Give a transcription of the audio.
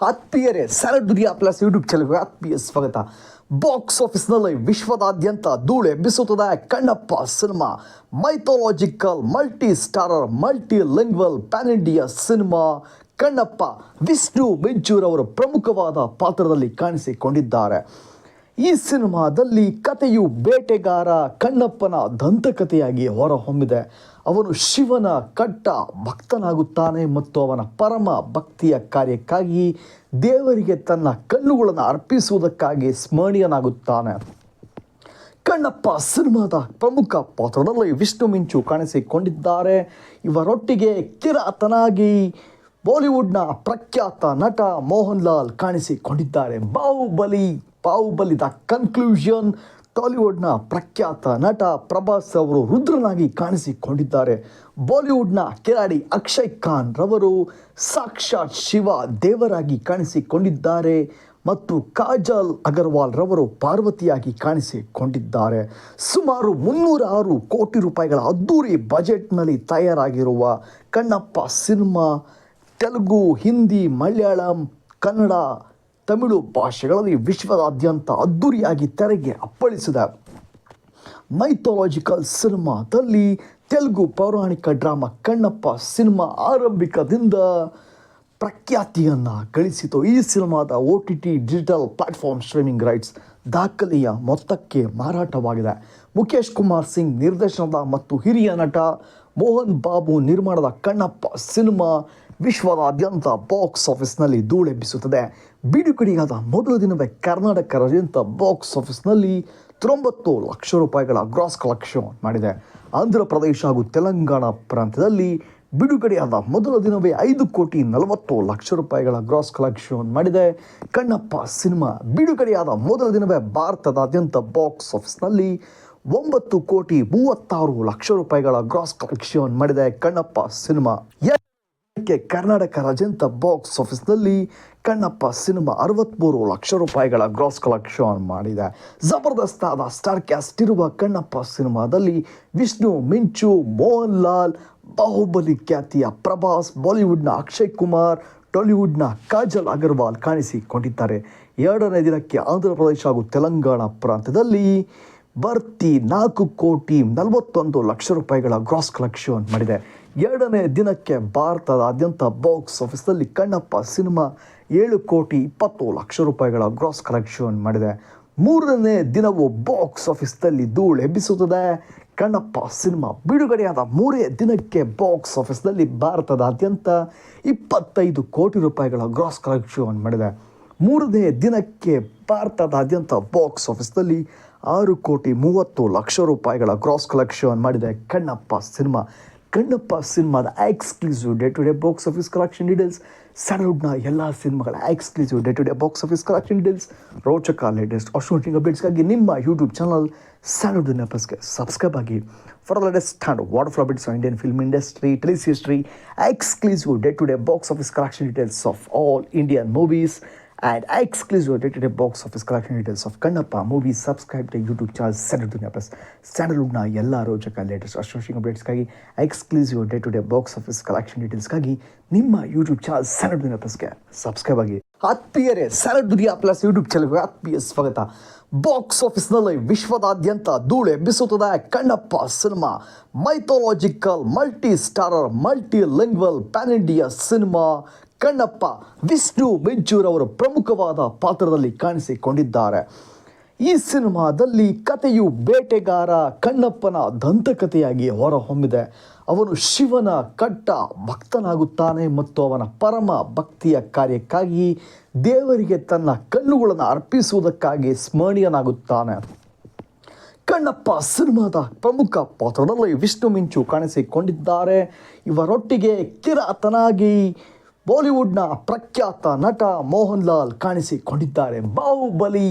ಆತ್ಮೀಯರೇ, ಸ್ಯಾಲಡ್ ದುನಿಯಾ plus YouTube ಚಾನಲ್ಗೆ ಆತ್ಮೀಯ ಸ್ವಾಗತ. ಬಾಕ್ಸ್ ಆಫೀಸ್ನಲ್ಲಿ ವಿಶ್ವದಾದ್ಯಂತ ಧೂಳು ಎಬ್ಬಿಸುತ್ತದೆ Kannappa cinema. Mythological, multi starrer, multi lingual pan India cinema Kannappa. Vishnu Manchu ಅವರು ಪ್ರಮುಖವಾದ ಪಾತ್ರದಲ್ಲಿ ಕಾಣಿಸಿಕೊಂಡಿದ್ದಾರೆ. ಈ ಸಿನಿಮಾದಲ್ಲಿ ಕಥೆಯು ಬೇಟೆಗಾರ ಕಣ್ಣಪ್ಪನ ದಂತಕಥೆಯಾಗಿ ಹೊರಹೊಮ್ಮಿದೆ. ಅವನು ಶಿವನ ಕಟ್ಟ ಭಕ್ತನಾಗುತ್ತಾನೆ ಮತ್ತು ಅವನ ಪರಮ ಭಕ್ತಿಯ ಕಾರ್ಯಕ್ಕಾಗಿ ದೇವರಿಗೆ ತನ್ನ ಕಣ್ಣುಗಳನ್ನು ಅರ್ಪಿಸುವುದಕ್ಕಾಗಿ ಸ್ಮರಣೀಯನಾಗುತ್ತಾನೆ. ಕಣ್ಣಪ್ಪ ಸಿನಿಮಾದ ಪ್ರಮುಖ ಪಾತ್ರದಲ್ಲಿ ವಿಷ್ಣು ಮಿಂಚು ಕಾಣಿಸಿಕೊಂಡಿದ್ದಾರೆ. ಇವರೊಟ್ಟಿಗೆ ಕಿರಾತನಾಗಿ ಬಾಲಿವುಡ್ನ ಪ್ರಖ್ಯಾತ ನಟ ಮೋಹನ್ ಲಾಲ್ ಕಾಣಿಸಿಕೊಂಡಿದ್ದಾರೆ. Bahubali the conclusion. ಟಾಲಿವುಡ್ನ ಪ್ರಖ್ಯಾತ ನಟ ಪ್ರಭಾಸ್ ಅವರು ರುದ್ರನಾಗಿ ಕಾಣಿಸಿಕೊಂಡಿದ್ದಾರೆ. ಬಾಲಿವುಡ್ನ ಕಿಲಾಡಿ ಅಕ್ಷಯ್ ಖಾನ್ ರವರು ಸಾಕ್ಷಾತ್ ಶಿವ ದೇವರಾಗಿ ಕಾಣಿಸಿಕೊಂಡಿದ್ದಾರೆ ಮತ್ತು ಕಾಜಲ್ ಅಗರ್ವಾಲ್ ರವರು ಪಾರ್ವತಿಯಾಗಿ ಕಾಣಿಸಿಕೊಂಡಿದ್ದಾರೆ. ಸುಮಾರು 306 ಕೋಟಿ ರೂಪಾಯಿಗಳ ಅದ್ದೂರಿ ಬಜೆಟ್ನಲ್ಲಿ ತಯಾರಾಗಿರುವ ಕಣ್ಣಪ್ಪ ಸಿನಿಮಾ ತೆಲುಗು, ಹಿಂದಿ, ಮಲಯಾಳಂ, ಕನ್ನಡ, ತಮಿಳು ಭಾಷೆಗಳಲ್ಲಿ ವಿಶ್ವದಾದ್ಯಂತ ಅದ್ದೂರಿಯಾಗಿ ತೆರೆಗೆ ಅಪ್ಪಳಿಸಿದೆ. ಮೈಥಾಲಜಿಕಲ್ ಸಿನಿಮಾದಲ್ಲಿ ತೆಲುಗು ಪೌರಾಣಿಕ ಡ್ರಾಮಾ ಕಣ್ಣಪ್ಪ ಸಿನಿಮಾ ಆರಂಭಿಕದಿಂದ ಪ್ರಖ್ಯಾತಿಯನ್ನು ಗಳಿಸಿತು. ಈ ಸಿನಿಮಾದ OTT digital platform streaming rights ದಾಖಲೆಯ ಮೊತ್ತಕ್ಕೆ ಮಾರಾಟವಾಗಿದೆ. ಮುಖೇಶ್ ಕುಮಾರ್ ಸಿಂಗ್ ನಿರ್ದೇಶನದ ಮತ್ತು ಹಿರಿಯ ನಟ ಮೋಹನ್ ಬಾಬು ನಿರ್ಮಾಣದ ಕಣ್ಣಪ್ಪ ಸಿನಿಮಾ ವಿಶ್ವದಾದ್ಯಂತ ಬಾಕ್ಸ್ ಆಫೀಸ್ನಲ್ಲಿ ಧೂಳೆಬ್ಬಿಸುತ್ತದೆ. ಬಿಡುಗಡೆಯಾದ ಮೊದಲ ದಿನವೇ ಕರ್ನಾಟಕದಾದ್ಯಂತ ಬಾಕ್ಸ್ ಆಫೀಸ್ನಲ್ಲಿ 90 ಲಕ್ಷ ರೂಪಾಯಿಗಳ ಗ್ರಾಸ್ ಕಲೆಕ್ಷನ್ ಮಾಡಿದೆ. ಆಂಧ್ರ ಪ್ರದೇಶ ಹಾಗೂ ತೆಲಂಗಾಣ ಪ್ರಾಂತ್ಯದಲ್ಲಿ ಬಿಡುಗಡೆಯಾದ ಮೊದಲ ದಿನವೇ 5,40 ಲಕ್ಷ ರೂಪಾಯಿಗಳ ಗ್ರಾಸ್ ಕಲೆಕ್ಷನ್ ಮಾಡಿದೆ. ಕಣ್ಣಪ್ಪ ಸಿನಿಮಾ ಬಿಡುಗಡೆಯಾದ ಮೊದಲ ದಿನವೇ ಭಾರತದಾದ್ಯಂತ ಬಾಕ್ಸ್ ಆಫೀಸ್ನಲ್ಲಿ 9,36 ಲಕ್ಷ ರೂಪಾಯಿಗಳ ಗ್ರಾಸ್ ಕಲೆಕ್ಷನ್ ಮಾಡಿದೆ. ಕಣ್ಣಪ್ಪ ಸಿನಿಮಾ ಕರ್ನಾಟಕ ರಾಜ್ಯಾದ್ಯಂತ ಬಾಕ್ಸ್ ಆಫೀಸ್ನಲ್ಲಿ ಕಣ್ಣಪ್ಪ ಸಿನಿಮಾ 63 ಲಕ್ಷ ರೂಪಾಯಿಗಳ ಗ್ರಾಸ್ ಕಲೆಕ್ಷನ್ ಮಾಡಿದೆ. ಜಬರ್ದಸ್ತ್ ಆದ ಸ್ಟಾರ್ ಕ್ಯಾಸ್ಟ್ ಇರುವ ಕಣ್ಣಪ್ಪ ಸಿನಿಮಾದಲ್ಲಿ ವಿಷ್ಣು ಮಿಂಚು, ಮೋಹನ್ ಲಾಲ್, ಬಾಹುಬಲಿ ಖ್ಯಾತಿಯ ಪ್ರಭಾಸ್, ಬಾಲಿವುಡ್ನ ಅಕ್ಷಯ್ ಕುಮಾರ್, ಟಾಲಿವುಡ್ನ ಕಾಜಲ್ ಅಗರ್ವಾಲ್ ಕಾಣಿಸಿಕೊಂಡಿದ್ದಾರೆ. 2ನೇ ದಿನಕ್ಕೆ ಆಂಧ್ರ ಪ್ರದೇಶ ಹಾಗೂ ತೆಲಂಗಾಣ ಪ್ರಾಂತ್ಯದಲ್ಲಿ ಬರ್ತಿ 4,41 ಲಕ್ಷ ರೂಪಾಯಿಗಳ ಗ್ರಾಸ್ ಕಲೆಕ್ಷನ್ ಮಾಡಿದೆ. 2ನೇ ದಿನಕ್ಕೆ ಭಾರತದಾದ್ಯಂತ ಬಾಕ್ಸ್ ಆಫೀಸ್ನಲ್ಲಿ ಕಣ್ಣಪ್ಪ ಸಿನಿಮಾ 7,20 ಲಕ್ಷ ರೂಪಾಯಿಗಳ ಗ್ರಾಸ್ ಕಲೆಕ್ಷನ್ ಮಾಡಿದೆ. 3ನೇ ದಿನವೂ ಬಾಕ್ಸ್ ಆಫೀಸ್ನಲ್ಲಿ ಧೂಳು ಎಬ್ಬಿಸುತ್ತದೆ. ಕಣ್ಣಪ್ಪ ಸಿನಿಮಾ ಬಿಡುಗಡೆಯಾದ 3ನೇ ದಿನಕ್ಕೆ ಬಾಕ್ಸ್ ಆಫೀಸ್ನಲ್ಲಿ ಭಾರತದಾದ್ಯಂತ 25 ಕೋಟಿ ರೂಪಾಯಿಗಳ ಗ್ರಾಸ್ ಕಲೆಕ್ಷನ್ ಮಾಡಿದೆ. 3ನೇ ದಿನಕ್ಕೆ ಭಾರತದಾದ್ಯಂತ ಬಾಕ್ಸ್ ಆಫೀಸ್ನಲ್ಲಿ 6,30 ಲಕ್ಷ ರೂಪಾಯಿಗಳ ಗ್ರಾಸ್ ಕಲೆಕ್ಷನ್ ಮಾಡಿದೆ. ಕಣ್ಣಪ್ಪ ಸಿನಿಮಾದ exclusive day to day box office collection details, ಸ್ಯಾಂಡಲ್ವುಡ್ನ ಎಲ್ಲ ಸಿನಿಮಾಗಳ ಎಕ್ಸ್ಕ್ಲೂಸಿವ್ day to day box office collection ಡೀಟೇಲ್ಸ್, ರೋಚಕ ಲೇಟೆಸ್ಟ್ ಅಶ್ವಟಿಂಗ್ ಅಪ್ಡೇಟ್ಸ್ಗಾಗಿ ನಿಮ್ಮ ಯೂಟ್ಯೂಬ್ ಚಾನಲ್ ಸ್ಯಾಂಡಲ್ವುಡ್ ದುನಿಯಾ ಪ್ಲಸ್ಗೆ ಸಬ್ಸ್ಕ್ರೈಬ್ ಆಗಿ. ಫಾರ್ ಲೇಟೆಸ್ಟ್ ಆ್ಯಂಡ್ ವಾಟರ್ಫುಲ್ updates on Indian film industry, ಟೆಲಿಸ್ history, exclusive day to day box office collection details of all Indian movies and exclusive day-to-day box office collection details of Kannappa movies. Subscribe to YouTube channel Standard Dunia Plus. ಸ್ಯಾಂಡಲ್ವುಡ್ನ ಎಲ್ಲ ರೋಚಕ latest ಅಶ್ವಟಿಂಗ್ ಅಪ್ಡೇಟ್ಸ್ಗಾಗಿ, exclusive day to day box office collection ಡೀಟೇಲ್ಸ್ಗಾಗಿ ನಿಮ್ಮ YouTube channel standard Duniya ಪ್ಲಸ್ಗೆ subscribe ಆಗಿ. ಆತ್ಮೀಯರೇ, ಸ್ಟ್ಯಾಂಡರ್ಡ್ ದುನಿಯಾ ಪ್ಲಸ್ ಯೂಟ್ಯೂಬ್ ಚಾನಲ್ಗೆ ಆತ್ಮೀಯ ಸ್ವಾಗತ. ಬಾಕ್ಸ್ ಆಫೀಸ್ನಲ್ಲಿ ವಿಶ್ವದಾದ್ಯಂತ ಧೂಳು ಎಬ್ಬಿಸುತ್ತದೆ Kannappa cinema. Mythological, multi starrer, multi lingual pan India cinema Kannappa. Vishnu Manchu ಅವರು ಪ್ರಮುಖವಾದ ಪಾತ್ರದಲ್ಲಿ ಕಾಣಿಸಿಕೊಂಡಿದ್ದಾರೆ. ಈ ಸಿನಿಮಾದಲ್ಲಿ ಕಥೆಯು ಬೇಟೆಗಾರ ಕಣ್ಣಪ್ಪನ ದಂತಕಥೆಯಾಗಿ ಹೊರಹೊಮ್ಮಿದೆ. ಅವನು ಶಿವನ ಕಟ್ಟ ಭಕ್ತನಾಗುತ್ತಾನೆ ಮತ್ತು ಅವನ ಪರಮ ಭಕ್ತಿಯ ಕಾರ್ಯಕ್ಕಾಗಿ ದೇವರಿಗೆ ತನ್ನ ಕಣ್ಣುಗಳನ್ನು ಅರ್ಪಿಸುವುದಕ್ಕಾಗಿ ಸ್ಮರಣೀಯನಾಗುತ್ತಾನೆ. ಕಣ್ಣಪ್ಪ ಸಿನಿಮಾದ ಪ್ರಮುಖ ಪಾತ್ರದಲ್ಲಿ ವಿಷ್ಣು ಮಿಂಚು ಕಾಣಿಸಿಕೊಂಡಿದ್ದಾರೆ. ಇವರೊಟ್ಟಿಗೆ ಕಿರಾತನಾಗಿ ಬಾಲಿವುಡ್ನ ಪ್ರಖ್ಯಾತ ನಟ ಮೋಹನ್ ಲಾಲ್ ಕಾಣಿಸಿಕೊಂಡಿದ್ದಾರೆ. ಬಾಹುಬಲಿ